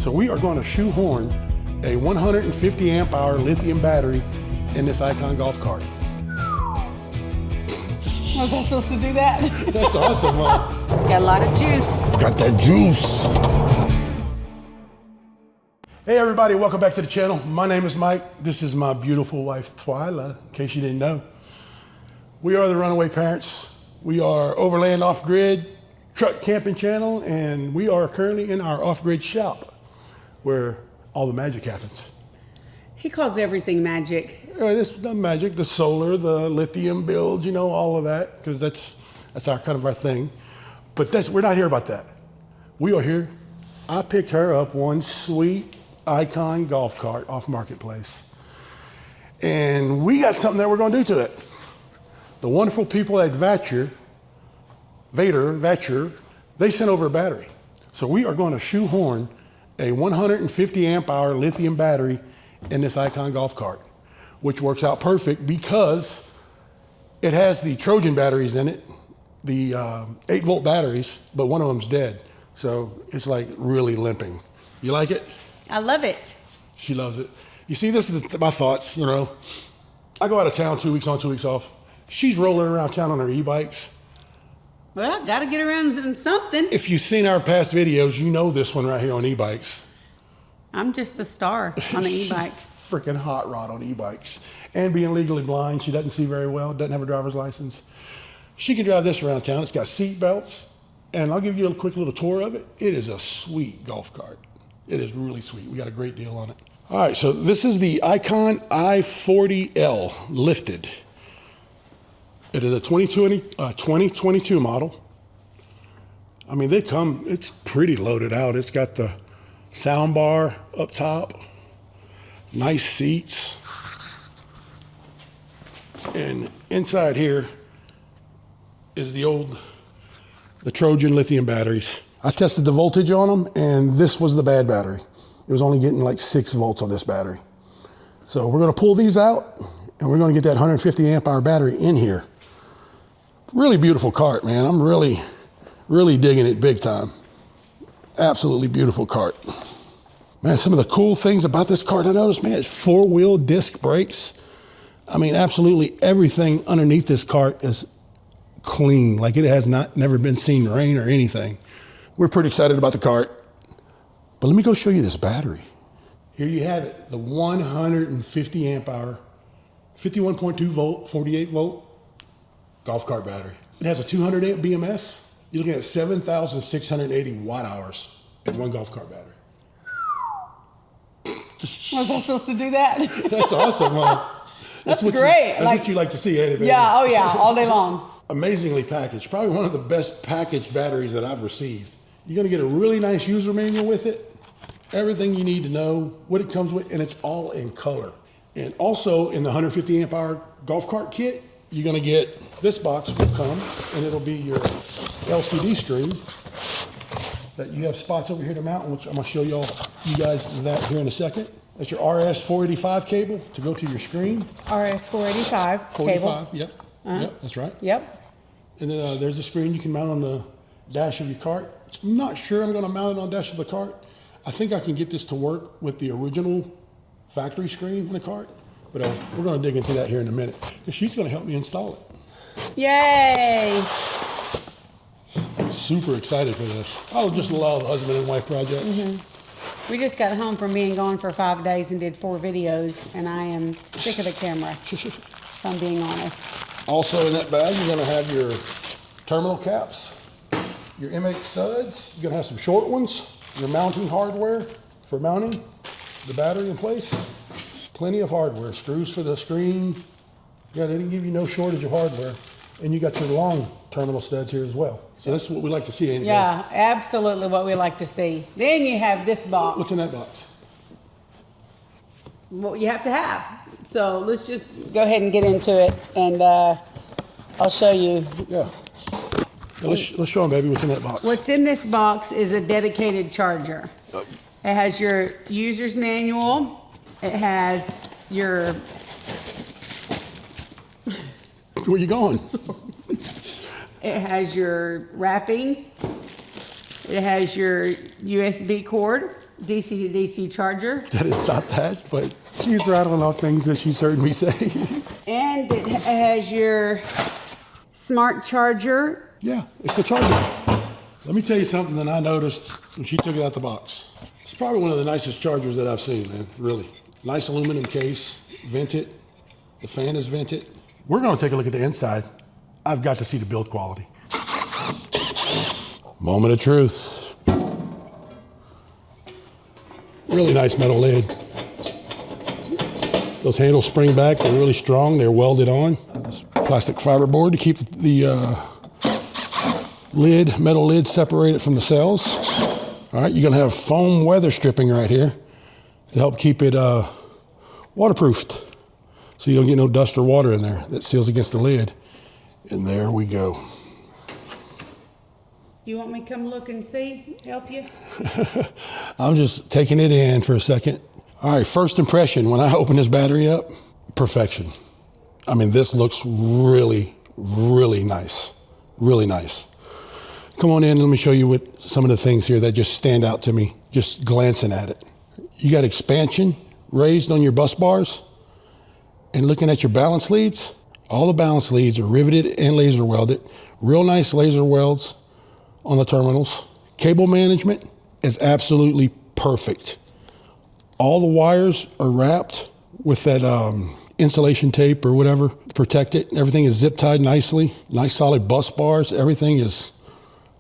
So we are going to shoehorn a 150 amp hour lithium battery in this Icon golf cart. Was I supposed to do that? That's awesome, huh? It's got a lot of juice. Got that juice. Hey everybody, welcome back to the channel. My name is Mike. This is my beautiful wife, Twyla, in case you didn't know. We are the Runaway Parents. We are Overland Off-Grid Truck Camping Channel, and we are currently in our off-grid shop where all the magic happens. He calls everything magic. This the magic, the solar, the lithium builds, you know, all of that, because that's our kind of our thing. But we're not here about that. We are here. I picked her up one sweet Icon golf cart off Marketplace, and we got something that we're going to do to it. The wonderful people at Vatrer, they sent over a battery. So we are going to shoehorn a 150 amp hour lithium battery in this Icon golf cart, which works out perfect because it has the Trojan batteries in it, the 8-volt batteries, but one of them's dead. So it's like really limping. You like it? I love it. She loves it. You see, this is my thoughts, you know. I go out of town 2 weeks on, 2 weeks off. She's rolling around town on her e-bikes. Well, got to get around in something. If you've seen our past videos, you know this one right here on e-bikes. I'm just the star on the e-bike. Freaking hot rod on e-bikes. And being legally blind, she doesn't see very well, doesn't have a driver's license. She can drive this around town. It's got seat belts. And I'll give you a quick little tour of it. It is a sweet golf cart. It is really sweet. We got a great deal on it. All right, so this is the Icon I40L lifted. It is a 2022 model. I mean, it's pretty loaded out. It's got the sound bar up top, nice seats. And inside here is the Trojan lithium batteries. I tested the voltage on them, and this was the bad battery. It was only getting like 6 volts on this battery. So we're gonna pull these out, and we're gonna get that 150 amp hour battery in here. Really beautiful cart, man. I'm really, really digging it big time. Absolutely beautiful cart. Man, some of the cool things about this cart I noticed, man, is 4-wheel disc brakes. I mean, absolutely everything underneath this cart is clean, like it has never been seen rain or anything. We're pretty excited about the cart, but let me go show you this battery. Here you have it, the 150 amp hour, 51.2 volt, 48 volt golf cart battery. It has a 200 amp BMS. You're looking at 7,680 watt hours in one golf cart battery. Was I supposed to do that? That's awesome, man. That's great. That's what you like to see, ain't it, baby? Yeah, oh yeah, all day long. Amazingly packaged. Probably one of the best packaged batteries that I've received. You're gonna get a really nice user manual with it. Everything you need to know, what it comes with, and it's all in color. And also in the 150 amp hour golf cart kit, you're gonna get, this box will come, and it'll be your LCD screen that you have spots over here to mount, which I'm gonna show you guys that here in a second. That's your RS485 cable to go to your screen. RS485 cable. Yep, yep, that's right. Yep. And then there's a screen you can mount on the dash of your cart. I'm not sure I'm gonna mount it on the dash of the cart. I think I can get this to work with the original factory screen in the cart, but we're gonna dig into that here in a minute, because she's gonna help me install it. Yay! Super excited for this. I just love husband and wife projects. Mm-hmm. We just got home from being gone for 5 days and did 4 videos, and I am sick of the camera, if I'm being honest. Also in that bag, you're gonna have your terminal caps, your M8 studs. You're gonna have some short ones, your mounting hardware for mounting the battery in place. Plenty of hardware, screws for the screen. Yeah, they didn't give you no shortage of hardware. And you got your long terminal studs here as well. So that's what we like to see, ain't it? Yeah, absolutely what we like to see. Then you have this box. What's in that box? What you have to have. So let's just go ahead and get into it, and I'll show you. Yeah. Let's show them, baby, what's in that box. What's in this box is a dedicated charger. It has your user's manual. It has your... Where you going? It has your wrapping. It has your USB cord. DC to DC charger. That is not that, but she's rattling off things that she's heard me say. And it has your smart charger. Yeah, it's a charger. Let me tell you something that I noticed when she took it out the box. It's probably one of the nicest chargers that I've seen, man, really. Nice aluminum case, vented. The fan is vented. We're gonna take a look at the inside. I've got to see the build quality. Moment of truth. Really nice metal lid. Those handles spring back, they're really strong, they're welded on. This plastic fiberboard to keep the metal lid separated from the cells. All right, you're gonna have foam weather stripping right here to help keep it waterproofed, so you don't get no dust or water in there that seals against the lid. And there we go. You want me to come look and see, help you? I'm just taking it in for a second. All right, first impression, when I open this battery up, perfection. I mean, this looks really, really nice. Really nice. Come on in, let me show you what some of the things here that just stand out to me, just glancing at it. You got expansion raised on your bus bars, and looking at your balance leads, all the balance leads are riveted and laser welded. Real nice laser welds on the terminals. Cable management is absolutely perfect. All the wires are wrapped with that insulation tape or whatever to protect it. Everything is zip tied nicely. Nice solid bus bars. Everything is,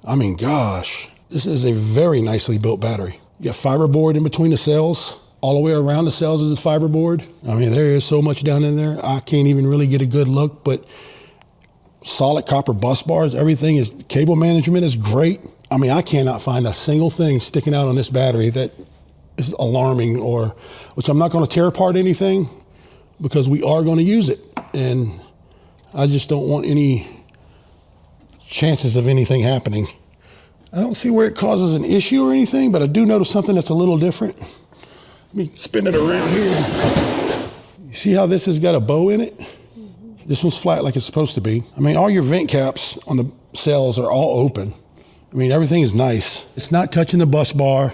I mean, gosh, this is a very nicely built battery. You got fiberboard in between the cells. All the way around the cells is a fiberboard. I mean, there is so much down in there. I can't even really get a good look, but solid copper bus bars, everything is, cable management is great. I mean, I cannot find a single thing sticking out on this battery that is alarming, or, which I'm not gonna tear apart anything because we are gonna use it. And I just don't want any chances of anything happening. I don't see where it causes an issue or anything, but I do notice something that's a little different. Let me spin it around here. You see how this has got a bow in it? This one's flat like it's supposed to be. I mean, all your vent caps on the cells are all open. I mean, everything is nice. It's not touching the bus bar.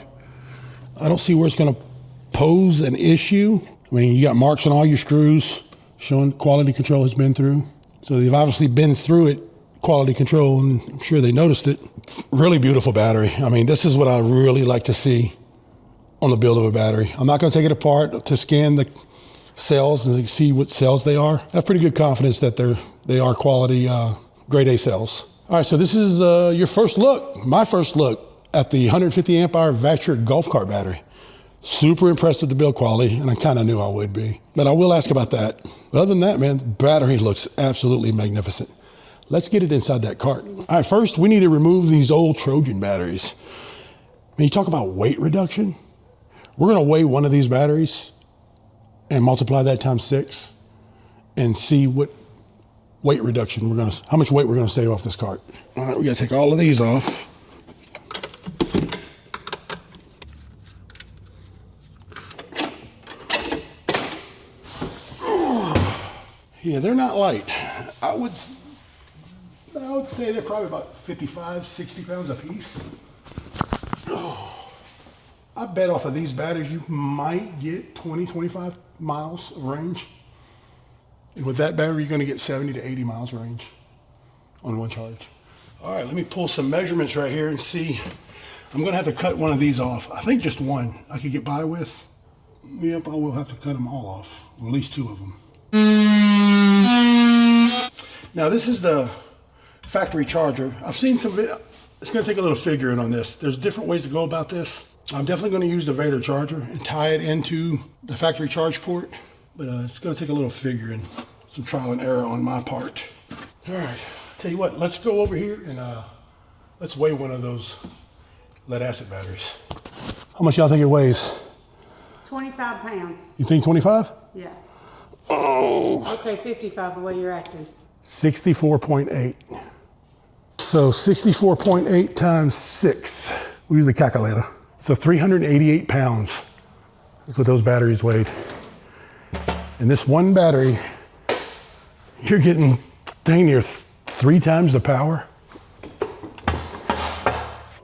I don't see where it's gonna pose an issue. I mean, you got marks on all your screws showing quality control has been through. So they've obviously been through it, quality control, and I'm sure they noticed it. Really beautiful battery. I mean, this is what I really like to see on the build of a battery. I'm not gonna take it apart to scan the cells and see what cells they are. I have pretty good confidence that they are quality grade A cells. All right, so this is your first look, my first look at the 150 amp hour Vatrer golf cart battery. Super impressed with the build quality, and I kind of knew I would be, but I will ask about that. But other than that, man, the battery looks absolutely magnificent. Let's get it inside that cart. All right, first we need to remove these old Trojan batteries. When you talk about weight reduction, we're gonna weigh one of these batteries and multiply that times 6 and see what weight reduction how much weight we're gonna save off this cart. All right, we gotta take all of these off. Yeah, they're not light. I would say they're probably about 55, 60 pounds a piece. I bet off of these batteries you might get 20, 25 miles of range. And with that battery, you're gonna get 70 to 80 miles range on one charge. All right, let me pull some measurements right here and see. I'm gonna have to cut one of these off. I think just one I could get by with. Yep, I will have to cut them all off, or at least 2 of them. Now this is the factory charger. I've seen some it's gonna take a little figuring on this. There's different ways to go about this. I'm definitely gonna use the Vatrer charger and tie it into the factory charge port, but it's gonna take a little figuring, some trial and error on my part. All right, tell you what, let's go over here and let's weigh one of those lead acid batteries. How much y'all think it weighs? 25 pounds. You think 25? Yeah. Oh. Okay, 55 the way you're acting. 64.8. So 64.8 times 6. We use the calculator. So 388 pounds is what those batteries weighed. And this one battery, you're getting dang near 3 times the power.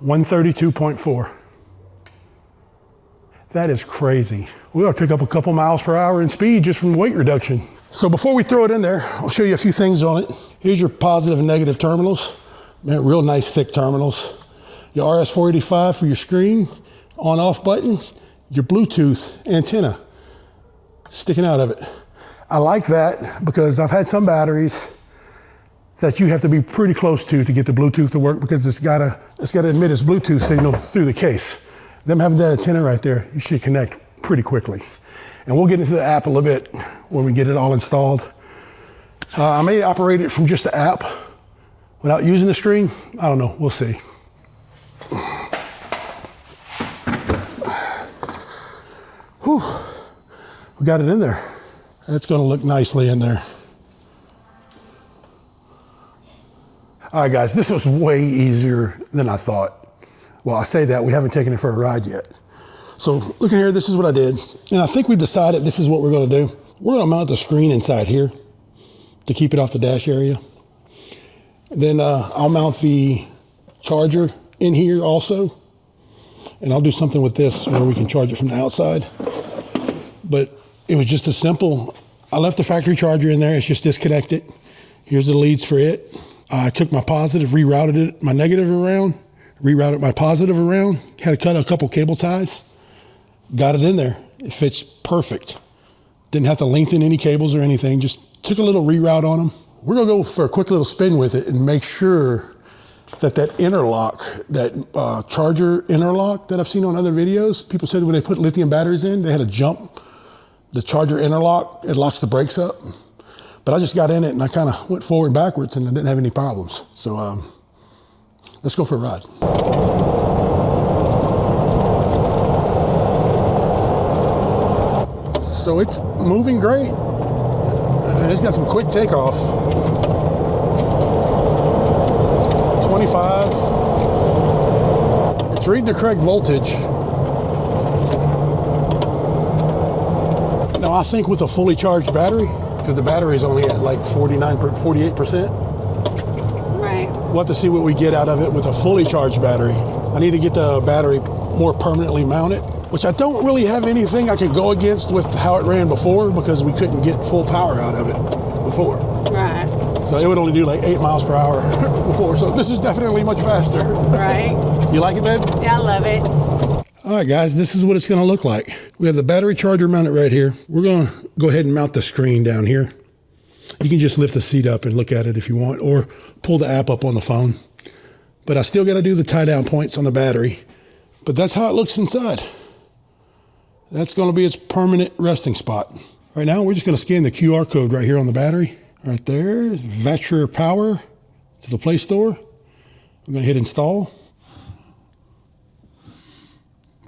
132.4. That is crazy. We ought to pick up a couple miles per hour in speed just from weight reduction. So before we throw it in there, I'll show you a few things on it. Here's your positive and negative terminals. Man, real nice thick terminals. Your RS-485 for your screen, on-off buttons, your Bluetooth antenna sticking out of it. I like that because I've had some batteries that you have to be pretty close to get the Bluetooth to work because it's gotta emit its Bluetooth signal through the case. Them having that antenna right there, you should connect pretty quickly. And we'll get into the app a little bit when we get it all installed. I may operate it from just the app without using the screen. I don't know, we'll see. Whew, we got it in there. That's gonna look nicely in there. All right, guys, this was way easier than I thought. Well, I say that, we haven't taken it for a ride yet. So look in here, this is what I did. And I think we decided this is what we're gonna do. We're gonna mount the screen inside here to keep it off the dash area. Then I'll mount the charger in here also. And I'll do something with this where we can charge it from the outside. But it was just as simple. I left the factory charger in there, it's just disconnected. Here's the leads for it. I took my positive, rerouted it, my negative around, rerouted my positive around, had to cut a couple cable ties, got it in there. It fits perfect. Didn't have to lengthen any cables or anything, just took a little reroute on them. We're gonna go for a quick little spin with it and make sure that interlock, that charger interlock that I've seen on other videos, people said when they put lithium batteries in, they had to jump the charger interlock, it locks the brakes up. But I just got in it and I kind of went forward and backwards and I didn't have any problems. So let's go for a ride. So it's moving great. And it's got some quick takeoff. 25. It's reading the correct voltage. Now I think with a fully charged battery, because the battery is only at like 48%. Right. We'll have to see what we get out of it with a fully charged battery. I need to get the battery more permanently mounted, which I don't really have anything I can go against with how it ran before because we couldn't get full power out of it before. Right. So it would only do like 8 miles per hour before. So this is definitely much faster. Right. You like it, babe? Yeah, I love it. All right, guys, this is what it's gonna look like. We have the battery charger mounted right here. We're gonna go ahead and mount the screen down here. You can just lift the seat up and look at it if you want, or pull the app up on the phone. But I still gotta do the tie down points on the battery. But that's how it looks inside. That's gonna be its permanent resting spot. Right now, we're just gonna scan the QR code right here on the battery. Right there, Vatrer power to the Play Store. We're gonna hit install.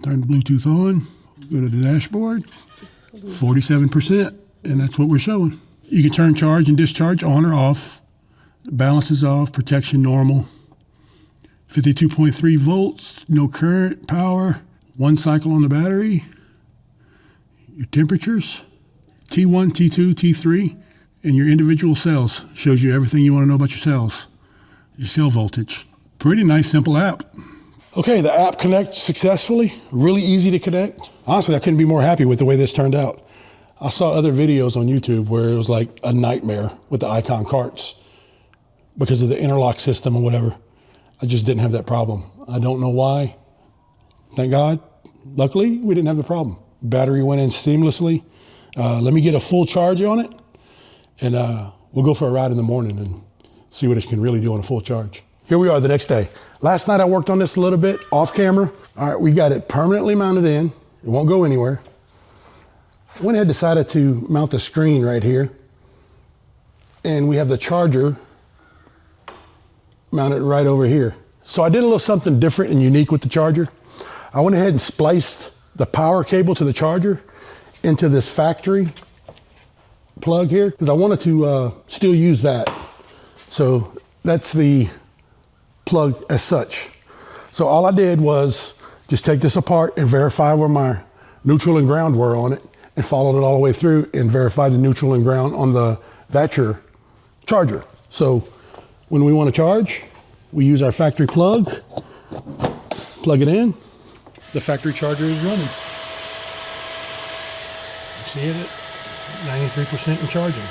Turn the Bluetooth on, go to the dashboard, 47%, and that's what we're showing. You can turn charge and discharge on or off. Balance is off, protection normal. 52.3 volts, no current, power, 1 cycle on the battery. Your temperatures, T1, T2, T3, and your individual cells. Shows you everything you want to know about your cells. Your cell voltage. Pretty nice, simple app. Okay, the app connects successfully, really easy to connect. Honestly, I couldn't be more happy with the way this turned out. I saw other videos on YouTube where it was like a nightmare with the icon carts because of the interlock system or whatever. I just didn't have that problem. I don't know why. Thank God. Luckily, we didn't have the problem. Battery went in seamlessly. Let me get a full charge on it and we'll go for a ride in the morning and see what it can really do on a full charge. Here we are the next day. Last night I worked on this a little bit off camera. All right, we got it permanently mounted in. It won't go anywhere. I went ahead and decided to mount the screen right here. And we have the charger mounted right over here. So I did a little something different and unique with the charger. I went ahead and spliced the power cable to the charger into this factory plug here because I wanted to still use that. So that's the plug as such. So all I did was just take this apart and verify where my neutral and ground were on it and followed it all the way through and verified the neutral and ground on the Vatrer charger. So when we want to charge, we use our factory plug it in, the factory charger is running. See it at 93% and charging.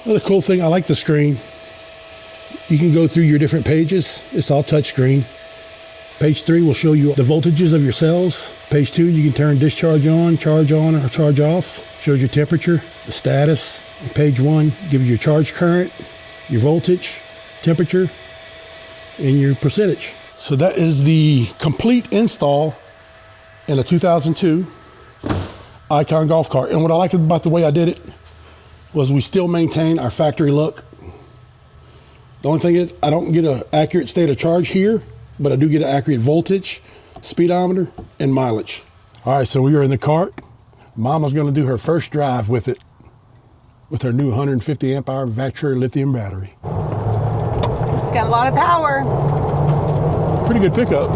Another cool thing, I like the screen. You can go through your different pages. It's all touch screen. Page 3 will show you the voltages of your cells. Page 2, you can turn discharge on, or charge off. Shows your temperature, the status. And page 1 gives you your charge current, your voltage, temperature, and your percentage. So that is the complete install in a 2002 Icon golf cart. And what I like about the way I did it was we still maintain our factory look. The only thing is I don't get an accurate state of charge here, but I do get an accurate voltage, speedometer, and mileage. All right, so we are in the cart. Mama's gonna do her first drive with it, with her new 150 amp hour Vatrer lithium battery. It's got a lot of power. Pretty good pickup.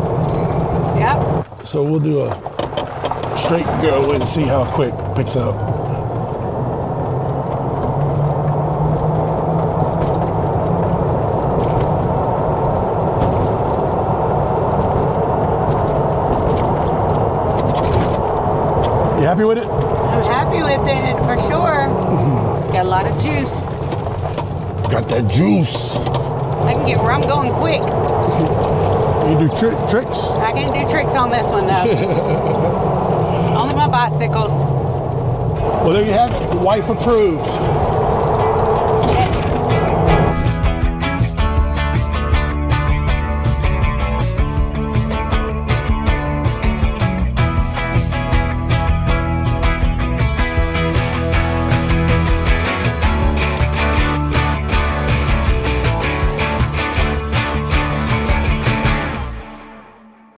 Yep. So we'll do a straight go and see how quick it picks up. You happy with it? I'm happy with it, for sure. It's got a lot of juice. Got that juice. I can get where I'm going quick. You do tricks? I can do tricks on this one, though. Only my bicycles. Well, there you have it. Wife approved.